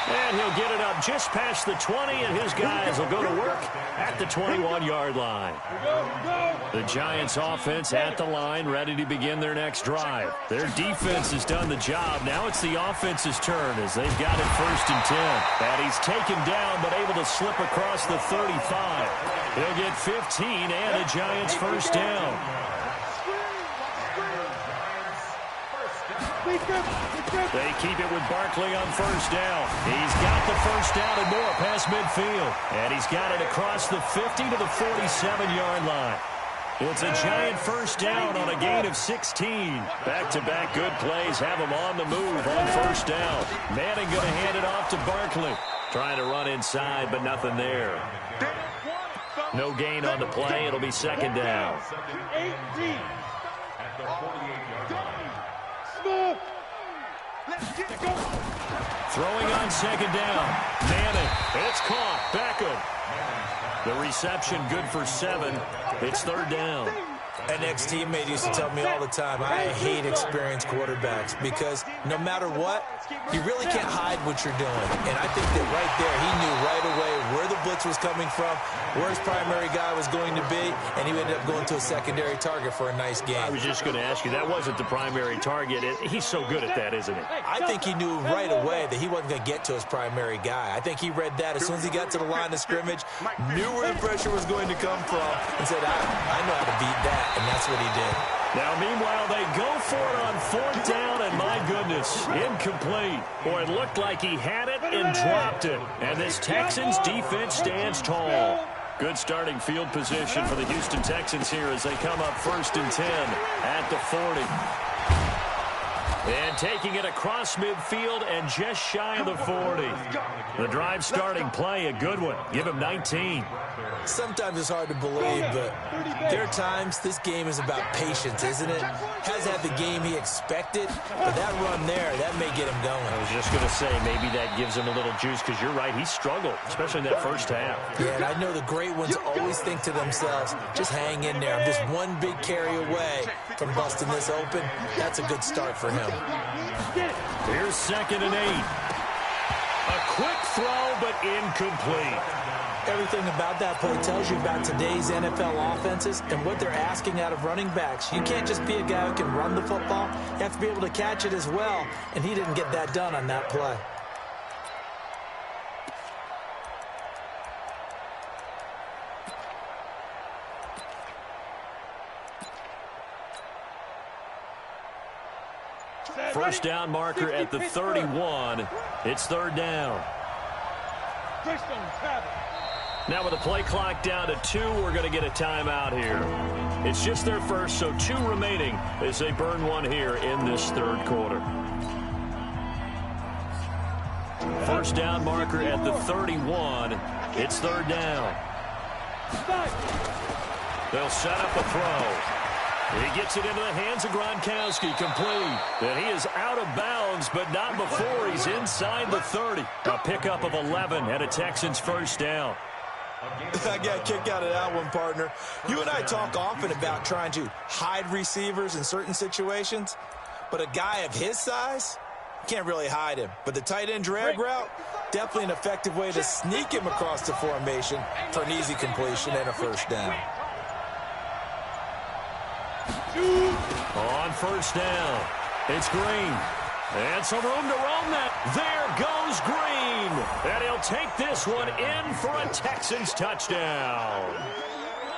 And he'll get it up just past the 20, and his guys will go to work at the 21-yard line. The Giants offense at the line, ready to begin their next drive. Their defense has done the job. Now it's the offense's turn as they've got it 1st and 10. And he's taken down but able to slip across the 35. He'll get 15 and a Giants first down. They keep it with Barkley on first down. He's got the first down and more past midfield. And he's got it across the 50 to the 47-yard line. It's a giant first down on a gain of 16. Back-to-back good plays have him on the move on first down. Madden going to hand it off to Barkley. Trying to run inside, but nothing there. No gain on the play. It'll be second down. At the 48-yard line. Throwing on second down. Madden. It's caught. Beckham. The reception good for 7. It's third down. An ex-teammate used to tell me all the time, I hate experienced quarterbacks because no matter what, you really can't hide what you're doing. And I think that right there, he knew right away where the blitz was coming from, where his primary guy was going to be, and he ended up going to a secondary target for a nice game. I was just going to ask you, that wasn't the primary target. He's so good at that, isn't he? I think he knew right away that he wasn't going to get to his primary guy. I think he read that as soon as he got to the line of scrimmage, knew where the pressure was going to come from, and said, I know how to beat that. And that's what he did. Now, meanwhile, they go for it on fourth down, and my goodness, incomplete. Boy, it looked like he had it and dropped it. And this Texans defense stands tall. Good starting field position for the Houston Texans here as they come up first and 10 at the 40. And taking it across midfield and just shy of the 40. The drive starting play, a good one. Give him 19. Sometimes it's hard to believe, but there are times this game is about patience, isn't it? Hasn't had the game he expected, but that run there, that may get him going. I was just going to say, maybe that gives him a little juice, because you're right, he struggled, especially in that first half. Yeah, and I know the great ones always think to themselves, just hang in there. I'm just one big carry away from busting this open. That's a good start for him. Here's second and 8. A quick throw, but incomplete. Everything about that play tells you about today's NFL offenses and what they're asking out of running backs. You can't just be a guy who can run the football. You have to be able to catch it as well, and he didn't get that done on that play. First down marker at the 31. It's third down. Now with the play clock down to 2, we're going to get a timeout here. It's just their first, so 2 remaining as they burn one here in this third quarter. First down marker at the 31. It's third down. They'll set up a throw. He gets it into the hands of Gronkowski, complete. And he is out of bounds, but not before he's inside the 30. A pickup of 11 and a Texans first down. I got a kick out of that one, partner. You and I talk often about trying to hide receivers in certain situations, but a guy of his size can't really hide him. But the tight end drag route, definitely an effective way to sneak him across the formation for an easy completion and a first down. On first down, it's Green. And some room to roam that. There goes Green. And he'll take this one in for a Texans touchdown.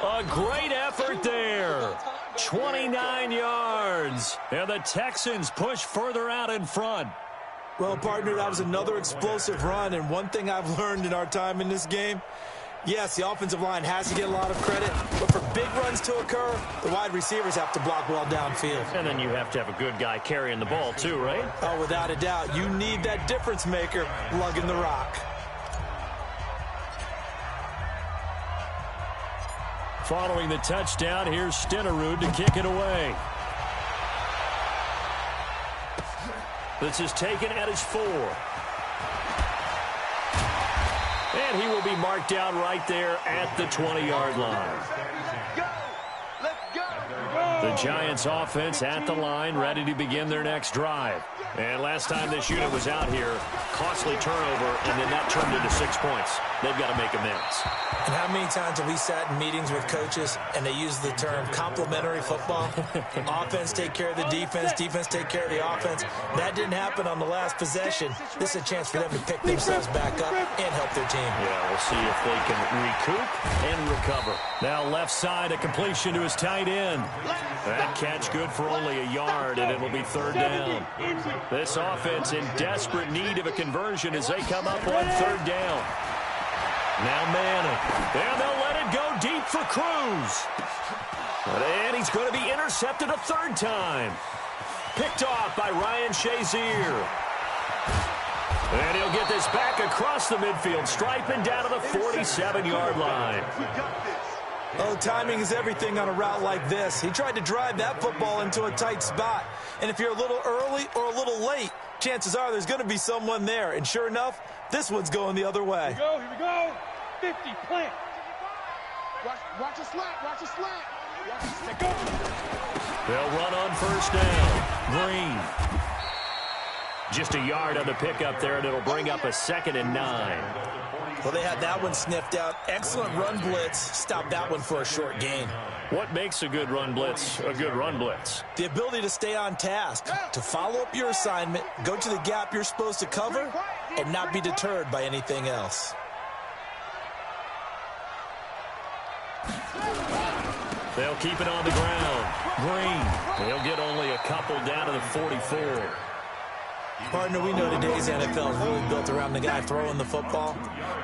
A great effort there. 29 yards. And the Texans push further out in front. Well, partner, that was another explosive run. And one thing I've learned in our time in this game, yes, the offensive line has to get a lot of credit, but for big runs to occur, the wide receivers have to block well downfield. And then you have to have a good guy carrying the ball too, right? Oh, without a doubt. You need that difference maker lugging the rock. Following the touchdown, here's Stenerud to kick it away. This is taken at his 4. And he will be marked down right there at the 20-yard line. The Giants offense at the line, ready to begin their next drive. And last time this unit was out here, costly turnover, and then that turned into 6 points. They've got to make amends. And how many times have we sat in meetings with coaches and they use the term complementary football? Offense take care of the defense, defense take care of the offense. That didn't happen on the last possession. This is a chance for them to pick themselves back up and help their team. Yeah, we'll see if they can recoup and recover. Now left side, a completion to his tight end. That catch good for only a yard, and it'll be third down. This offense in desperate need of a conversion as they come up on third down. Now Manning. And they'll let it go deep for Cruz. And he's going to be intercepted a third time. Picked off by Ryan Shazier. And he'll get this back across the midfield stripe and down to the 47-yard line. Oh, timing is everything on a route like this. He tried to drive that football into a tight spot. And if you're a little early or a little late, chances are there's going to be someone there. And sure enough, this one's going the other way. Here we go. 50, plant. Watch a slant, watch a slant. They'll run on first down. Green. Just a yard on the pickup there, and it'll bring up a 2nd and 9. Well, they had that one sniffed out. Excellent run blitz. Stop that one for a short gain. What makes a good run blitz a good run blitz? The ability to stay on task, to follow up your assignment, go to the gap you're supposed to cover, and not be deterred by anything else. They'll keep it on the ground. Green. They'll get only a couple down to the 44. Partner, we know today's NFL is really built around the guy throwing the football.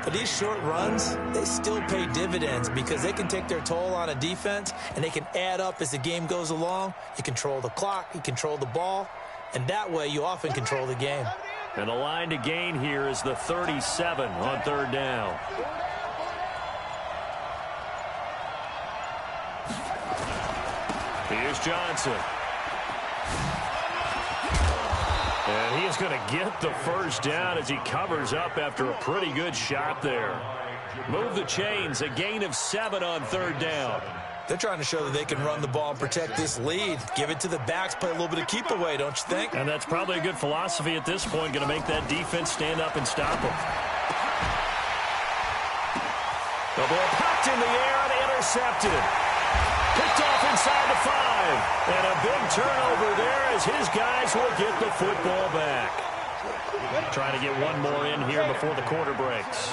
But these short runs, they still pay dividends because they can take their toll on a defense, and they can add up as the game goes along. You control the clock, you control the ball, and that way you often control the game. And the line to gain here is the 37 on third down. Here's Johnson. And he is going to get the first down as he covers up after a pretty good shot there. Move the chains, a gain of 7 on third down. They're trying to show that they can run the ball and protect this lead. Give it to the backs, play a little bit of keep away, don't you think? And that's probably a good philosophy at this point, going to make that defense stand up and stop them. The ball popped in the air and intercepted. Picked off inside the 5. And a big turnover there as his guys will get the football back. Trying to get one more in here before the quarter breaks.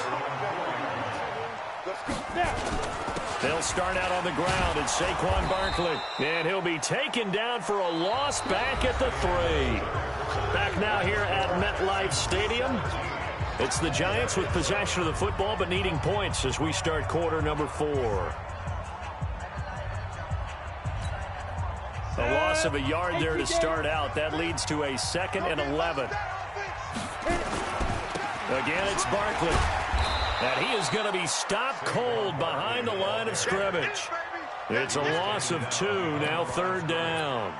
They'll start out on the ground. It's Saquon Barkley. And he'll be taken down for a loss back at the 3. Back now here at MetLife Stadium. It's the Giants with possession of the football but needing points as we start quarter number 4. A loss of a yard there to start out. That leads to a 2nd and 11. Again, it's Barkley. And he is going to be stopped cold behind the line of scrimmage. It's a loss of 2, now third down.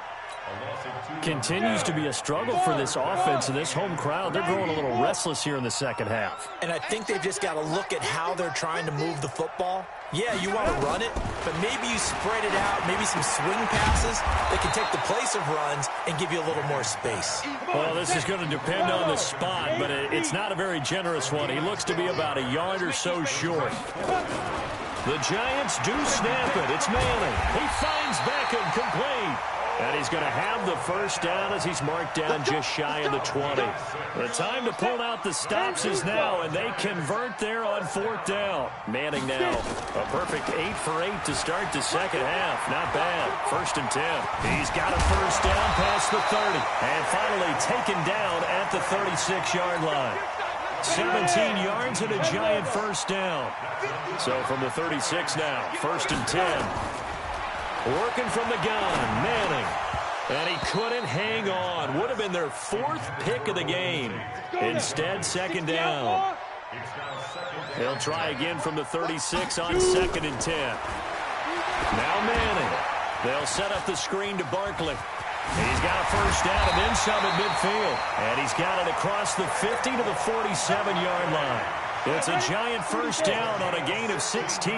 Continues to be a struggle for this offense and this home crowd. They're growing a little restless here in the second half. And I think they've just got to look at how they're trying to move the football. Yeah, you want to run it, but maybe you spread it out, maybe some swing passes that can take the place of runs and give you a little more space. Well, this is going to depend on the spot, but it's not a very generous one. He looks to be about a yard or so short. The Giants do snap it. It's Manning. He finds Beckham complete. And he's going to have the first down as he's marked down just shy of the 20. The time to pull out the stops is now, and they convert there on fourth down. Manning now, a perfect 8 for 8 to start the second half. Not bad. 1st and 10. He's got a first down past the 30. And finally taken down at the 36-yard line. 17 yards and a Giant first down. So from the 36 now, 1st and 10. Working from the gun, Manning. And he couldn't hang on. Would have been their 4th pick of the game. Instead, 2nd down. They'll try again from the 36 on 2nd and 10. Now Manning. They'll set up the screen to Barkley. He's got a first down and then some at midfield. And he's got it across the 50 to the 47-yard line. It's a Giant first down on a gain of 16.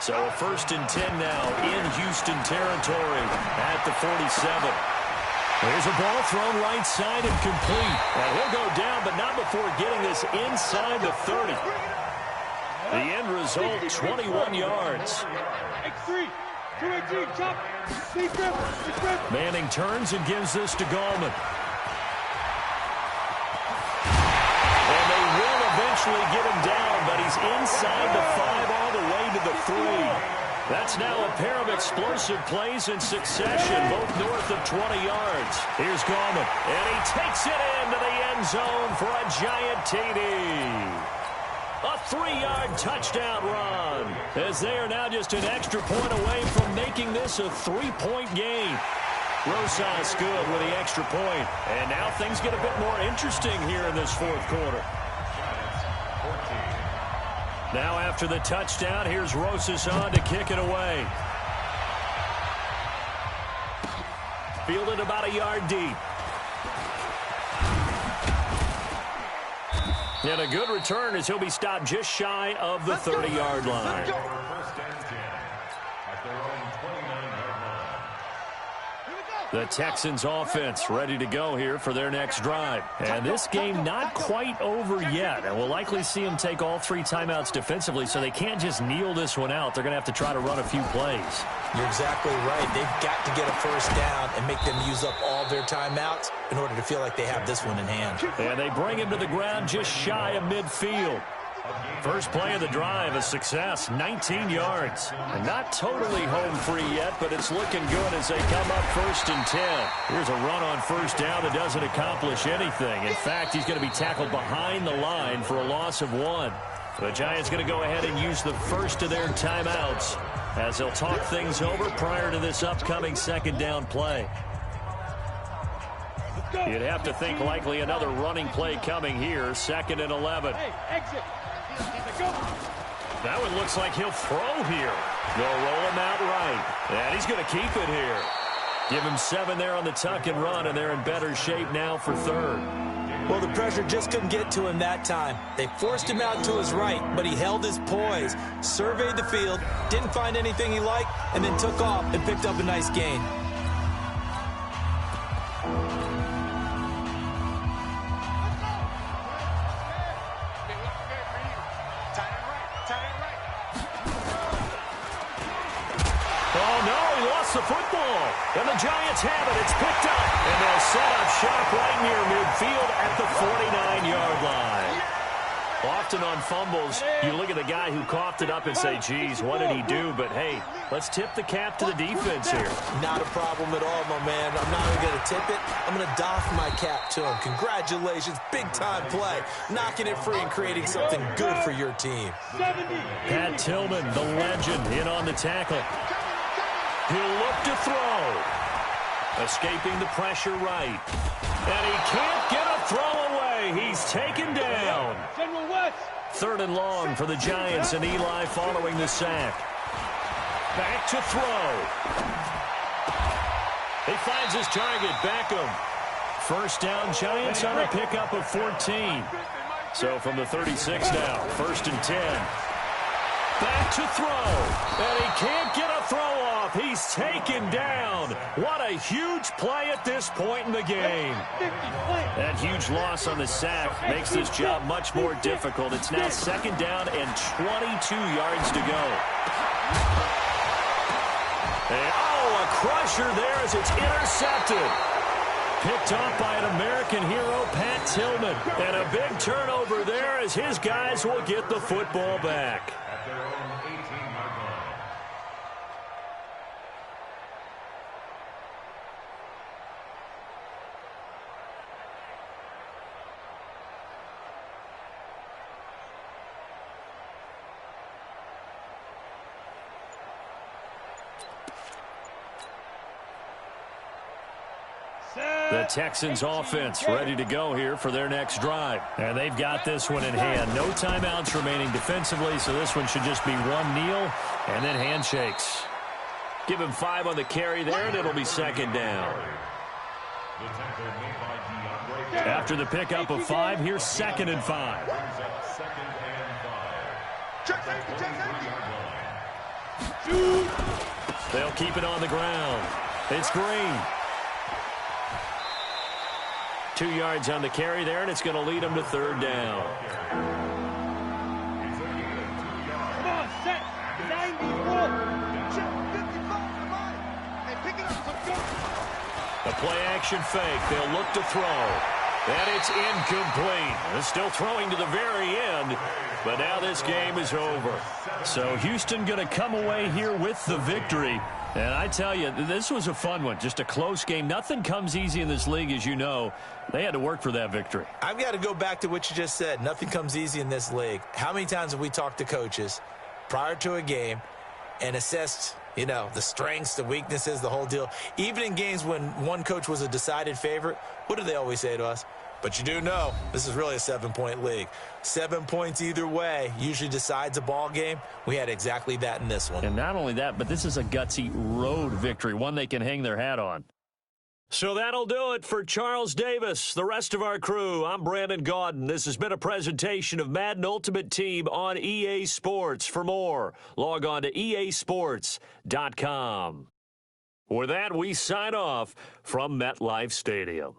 So a 1st and 10 now in Houston territory at the 47. There's a ball thrown right side and complete. And he'll go down, but not before getting this inside the 30. The end result, 21 yards. Manning turns and gives this to Gallman. And they will eventually get him down, but he's inside the 5 all the way to the 3. That's now a pair of explosive plays in succession, both north of 20 yards. Here's Gorman, and he takes it into the end zone for a giant TD. A 3-yard touchdown run, as they are now just an extra point away from making this a 3-point game. Rosas good with the extra point, and now things get a bit more interesting here in this fourth quarter. Now after the touchdown, here's Rosas on to kick it away. Fielded about a yard deep. And a good return as he'll be stopped just shy of the 30-yard line. The Texans offense ready to go here for their next drive. And this game not quite over yet. And we'll likely see them take all 3 timeouts defensively, so they can't just kneel this one out. They're going to have to try to run a few plays. You're exactly right. They've got to get a first down and make them use up all their timeouts in order to feel like they have this one in hand. And they bring him to the ground just shy of midfield. First play of the drive, a success, 19 yards. And not totally home free yet, but it's looking good as they come up 1st and 10. Here's a run on first down that doesn't accomplish anything. In fact, he's going to be tackled behind the line for a loss of 1. The Giants going to go ahead and use the first of their timeouts as they'll talk things over prior to this upcoming second down play. You'd have to think likely another running play coming here, 2nd and 11. Hey, exit. That one looks like he'll throw here. They'll roll him out right. And he's going to keep it here. Give him 7 there on the tuck and run, and they're in better shape now for 3rd. Well, the pressure just couldn't get to him that time. They forced him out to his right, but he held his poise, surveyed the field, didn't find anything he liked, and then took off and picked up a nice gain. The football, and the Giants have it. It's picked up, and they'll set up shop right near midfield at the 49-yard line. Often on fumbles, you look at the guy who coughed it up and say, geez, what did he do? But, hey, let's tip the cap to the defense here. Not a problem at all, my man. I'm not even going to tip it. I'm going to doff my cap to him. Congratulations, big-time play. Knocking it free and creating something good for your team. Pat Tillman, the legend, in on the tackle. He'll look to throw. Escaping the pressure right. And he can't get a throw away. He's taken down. 3rd and long for the Giants, and Eli following the sack. Back to throw. He finds his target, Beckham. First down, Giants on a pickup of 14. So from the 36 now, 1st and 10. Back to throw, and he can't get a throw off. He's taken down. What a huge play at this point in the game. That huge loss on the sack makes this job much more difficult. It's now 2nd down and 22 yards to go. And, a crusher there as it's intercepted. Picked off by an American hero, Pat Tillman. And a big turnover there as his guys will get the football back. The Texans offense ready to go here for their next drive. And they've got this one in hand. No timeouts remaining defensively, so this one should just be one kneel and then handshakes. Give him 5 on the carry there, and it'll be 2nd down. After the pickup of 5, here's 2nd and 5. They'll keep it on the ground. It's Green. 2 yards on the carry there, and it's going to lead them to 3rd down. Come on, set. 94. Hey, pick it up. Let's go. A play-action fake. They'll look to throw. And it's incomplete. They're still throwing to the very end, but now this game is over. So Houston going to come away here with the victory. And I tell you, this was a fun one. Just a close game. Nothing comes easy in this league, as you know. They had to work for that victory. I've got to go back to what you just said. Nothing comes easy in this league. How many times have we talked to coaches prior to a game and assessed, you know, the strengths, the weaknesses, the whole deal? Even in games when one coach was a decided favorite, what do they always say to us? But you do know this is really a 7-point league. 7 points either way usually decides a ball game. We had exactly that in this one. And not only that, but this is a gutsy road victory, one they can hang their hat on. So that'll do it for Charles Davis, the rest of our crew. I'm Brandon Gaudin. This has been a presentation of Madden Ultimate Team on EA Sports. For more, log on to easports.com. With that, we sign off from MetLife Stadium.